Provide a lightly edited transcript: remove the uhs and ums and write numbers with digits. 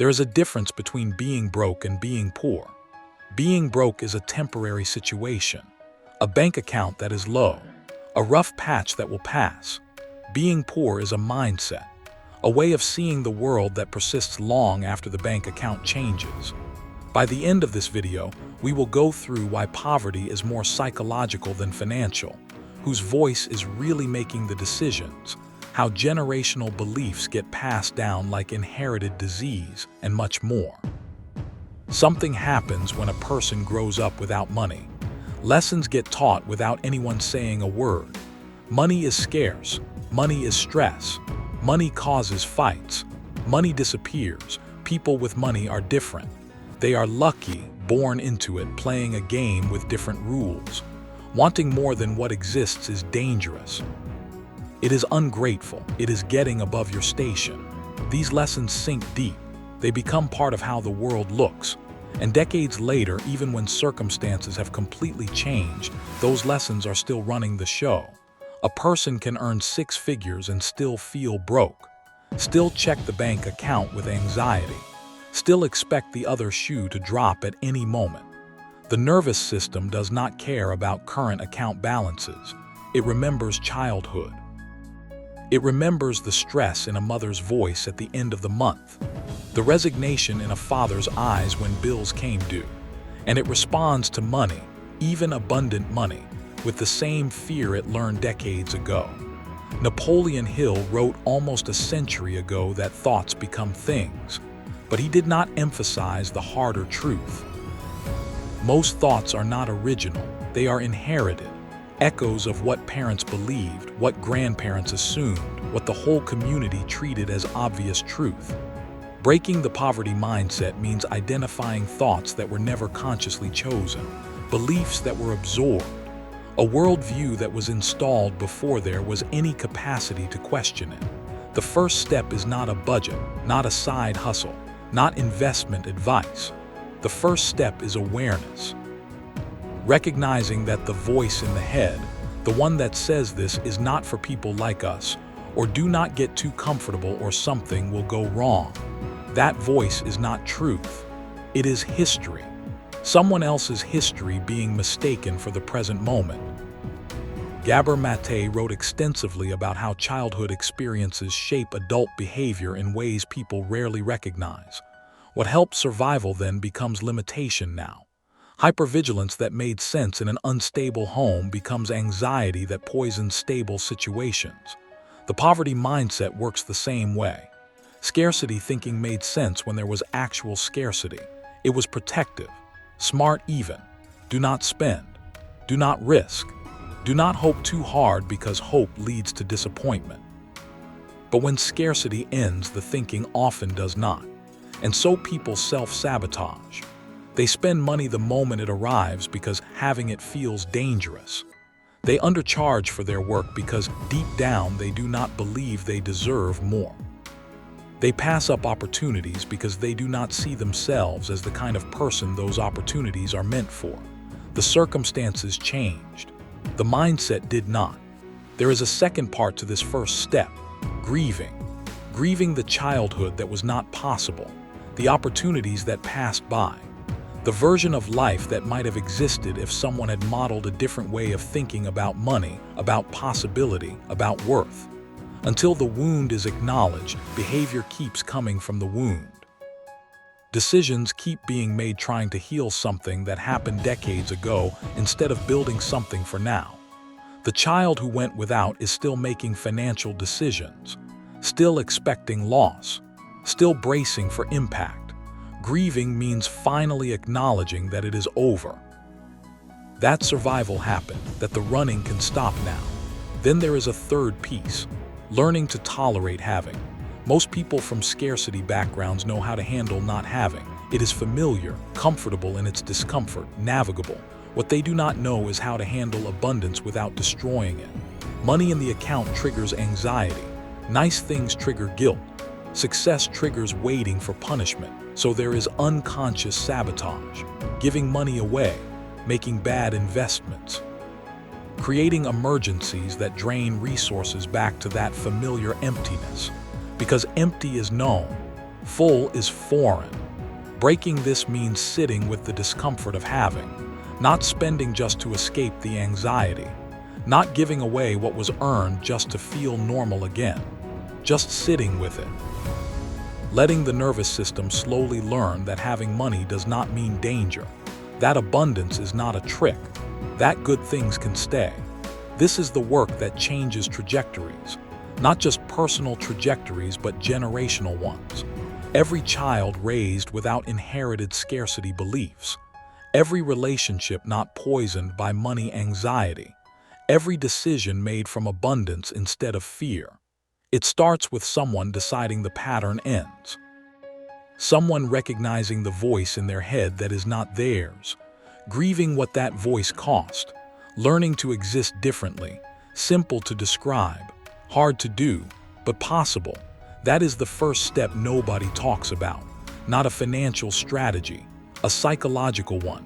There is a difference between being broke and being poor. Being broke is a temporary situation, a bank account that is low, a rough patch that will pass. Being poor is a mindset, a way of seeing the world that persists long after the bank account changes. By the end of this video, we will go through why poverty is more psychological than financial, whose voice is really making the decisions, how generational beliefs get passed down like inherited disease, and much more. Something happens when a person grows up without money. Lessons get taught without anyone saying a word. Money is scarce. Money is stress. Money causes fights. Money disappears. People with money are different. They are lucky, born into it, playing a game with different rules. Wanting more than what exists is dangerous. It is ungrateful. It is getting above your station. These lessons sink deep. They become part of how the world looks. And decades later, even when circumstances have completely changed, those lessons are still running the show. A person can earn 6 figures and still feel broke. Still check the bank account with anxiety. Still expect the other shoe to drop at any moment. The nervous system does not care about current account balances. It remembers childhood. It remembers the stress in a mother's voice at the end of the month, the resignation in a father's eyes when bills came due, and it responds to money, even abundant money, with the same fear it learned decades ago. Napoleon Hill wrote almost a century ago that thoughts become things, but he did not emphasize the harder truth. Most thoughts are not original, they are inherited. Echoes of what parents believed, what grandparents assumed, what the whole community treated as obvious truth. Breaking the poverty mindset means identifying thoughts that were never consciously chosen, beliefs that were absorbed, a worldview that was installed before there was any capacity to question it. The first step is not a budget, not a side hustle, not investment advice. The first step is awareness. Recognizing that the voice in the head, the one that says this is not for people like us, or do not get too comfortable or something will go wrong. That voice is not truth. It is history. Someone else's history being mistaken for the present moment. Gabor Mate wrote extensively about how childhood experiences shape adult behavior in ways people rarely recognize. What helped survival then becomes limitation now. Hypervigilance that made sense in an unstable home becomes anxiety that poisons stable situations. The poverty mindset works the same way. Scarcity thinking made sense when there was actual scarcity. It was protective, smart even. Do not spend. Do not risk. Do not hope too hard because hope leads to disappointment. But when scarcity ends, the thinking often does not. And so people self-sabotage. They spend money the moment it arrives because having it feels dangerous. They undercharge for their work because deep down they do not believe they deserve more. They pass up opportunities because they do not see themselves as the kind of person those opportunities are meant for. The circumstances changed. The mindset did not. There is a second part to this first step, grieving. Grieving the childhood that was not possible, the opportunities that passed by. The version of life that might have existed if someone had modeled a different way of thinking about money, about possibility, about worth. Until the wound is acknowledged, behavior keeps coming from the wound. Decisions keep being made trying to heal something that happened decades ago instead of building something for now. The child who went without is still making financial decisions, still expecting loss, still bracing for impact. Grieving means finally acknowledging that it is over. That survival happened, that the running can stop now. Then there is a third piece, learning to tolerate having. Most people from scarcity backgrounds know how to handle not having. It is familiar, comfortable in its discomfort, navigable. What they do not know is how to handle abundance without destroying it. Money in the account triggers anxiety. Nice things trigger guilt. Success triggers waiting for punishment. So there is unconscious sabotage, giving money away, making bad investments, creating emergencies that drain resources back to that familiar emptiness. Because empty is known, Full is foreign. Breaking this means sitting with the discomfort of having, not spending just to escape the anxiety, not giving away what was earned just to feel normal again, just sitting with it. Letting the nervous system slowly learn that having money does not mean danger, that abundance is not a trick, that good things can stay. This is the work that changes trajectories, not just personal trajectories but generational ones. Every child raised without inherited scarcity beliefs, every relationship not poisoned by money anxiety, every decision made from abundance instead of fear. It starts with someone deciding the pattern ends. Someone recognizing the voice in their head that is not theirs, grieving what that voice cost, learning to exist differently, simple to describe, hard to do, but possible. That is the first step nobody talks about, not a financial strategy, a psychological one.